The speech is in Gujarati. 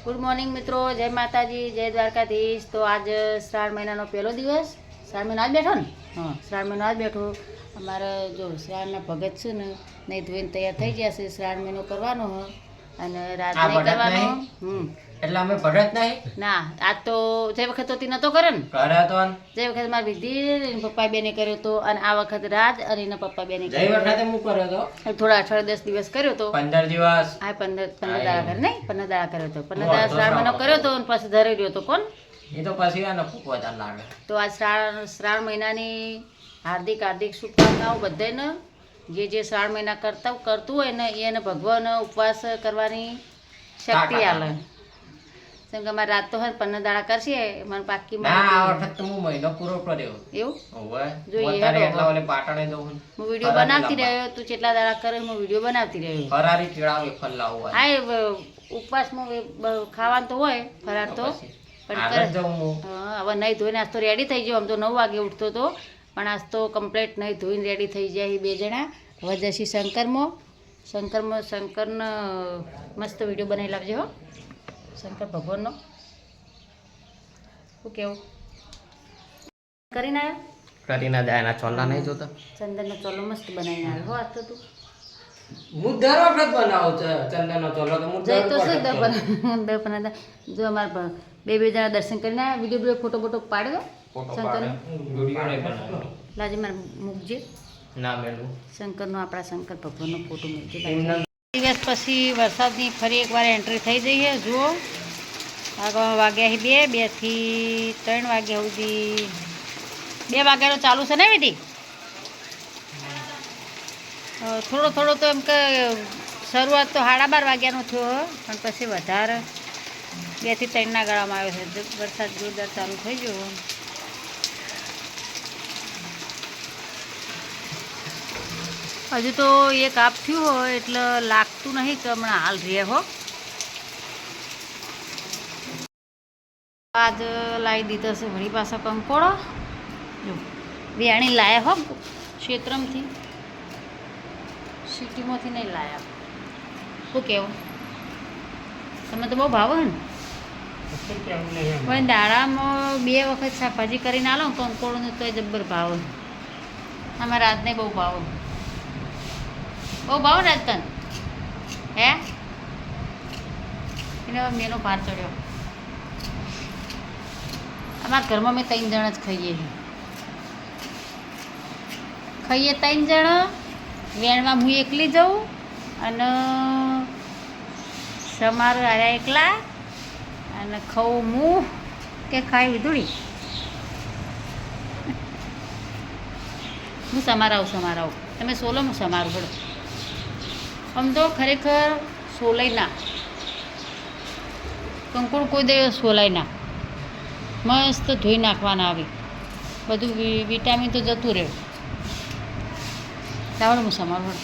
ગુડ મોર્નિંગ મિત્રો, જય માતાજી, જય દ્વારકાધીશ. તો આજ શ્રાવણ મહિનાનો પહેલો દિવસ. શ્રાવણ મહિનો આજ બેઠો ને? હા, શ્રાવણ મહિનો આજ બેઠો. અમારે જો શ્રાવણના ભગત છે ને, નહીં ધોઈને તૈયાર થઈ ગયા છે. શ્રાવણ મહિનો કરવાનો હ અને રાત નહીં કરવાનો. એટલે અમે ભગત નહીં ના, આજ તો જે વખત હતી નતો કરે ને, કરે તો જે વખત મારી વિધિ પપ્પા બેને કર્યો તો, અને આ વખત રાજ અને એના પપ્પા બેને જઈ વખતે હું કર્યો તો થોડા 8-10 દિવસ કર્યો તો. 15 દિવસ આ 15 દાડા કરે નહીં, 15 દાડા કર્યો તો. 15 દાડા શ્રાવણ મહિનો કર્યો તો અને પછી ધરી રહ્યો તો. કોણ એ તો પછી આને ફૂકવા લાગે. તો આ શ્રાવણ મહિનાની હાર્દિક હાર્દિક શુભકામનાઓ બધાને. જે શ્રાવણ મહિના કરતું હોય ને એને ભગવાન ઉપવાસ કરવાની શક્તિ આલે. જેમ કે અમારે રાત તો હોય 15 દાડા કરશે મને પાકી ના આ વખત તો હું મહિનો પૂરો કર્યો એવું ઓવે જોઈએ અત્યારે એટલા ઓલે પાટણે જઉં હું વિડિયો બનાવતી રહ્યો. તું કેટલા દાડા કરે હું વિડિયો બનાવતી રહ્યો. ફરારી કેળા વેફર લાવવા હા, ઉપવાસમાં ખાવાનું તો હોય ફરાર તો પણ આગળ જાઉં હું હવે નહીં ધોઈને આજ તો રેડી થઈ ગયો. આમ તો 9 વાગે ઉઠતો તો, પણ આજ તો કમ્પ્લીટ નહીં ધોઈને રેડી થઈ જાય બે જણા. હવે જશી શંકરનો મસ્ત વિડીયો બનાવી લાવજો હો, શંકર ભગવાનનો. શું કેવું કરીને આવ્યો? કરીને એના ચોલા નહીં જોતા ચંદનનો ચોલો મસ્ત બનાવીને આવ્યો હો. આજ તો તું હું દર વખત બનાવું ચંદનનો ચોલો તો હું જઈ તો શું દર્પણ જો અમારા બે જણા દર્શન કરીને આવ્યા. વિડીયો ફોટો પાડી દો શંકરનો. વિડિયો નહીં બનાવ્યો લાજે મારે મૂકજે ના મેલું શંકરનો, આપણા શંકર ભગવાનનો ફોટો મૂકજે. દિવસ પછી વરસાદની ફરી એકવાર એન્ટ્રી થઈ જઈ છે. જુઓ આગળ વાગ્યા છે 2 થી 3 વાગ્યા સુધી. 2 વાગ્યાનો ચાલુ છે ને વિધિ? થોડો તો એમ કે શરૂઆત તો 12:30 વાગ્યાનો થયો, પણ પછી વધારે 2 થી 3ના ગાળામાં આવ્યો છે. વરસાદ જોરદાર ચાલુ થઈ ગયો. હજુ તો એક આપ થયું હોય એટલે લાગતું નહીં કે હમણાં હાલ રહે હો. આજ લાવી દીધો છે વળી પાછો કંકોડો. જો બિયાણી લાયા હો ક્ષેત્રમથી, સિટીમાંથી નહીં લાયા. શું કહેવું? તમે તો બહુ ભાવો ને. પણ દાડામાં 2 વખત શાકભાજી કરીને આલો કંકોડોને તો જબ્બર ભાવ. અમારે રાજને બહુ ભાવ. બહુ ભાવ રાજતન હે એને મેનો ભાર ચડ્યો. અમારા ઘરમાં મેં 3 જણા જ ખાઈએ 3 જણા. વેણમાં હું એકલી જાઉં અને સમાર આવ્યા એકલા અને ખાઉં હું કે ખાઈ વીધુડી. હું સમારાવું તમે સોલો હું સમારું પડો. આમ તો ખરેખર સોલાઈ ના કંકુડ કોઈ દિવસ સોલાઈ ના. મસ્ત ધોઈ નાખવાના આવી, બધું વિટામિન તો જતું રહે. લાવડો હું સમારું પડો.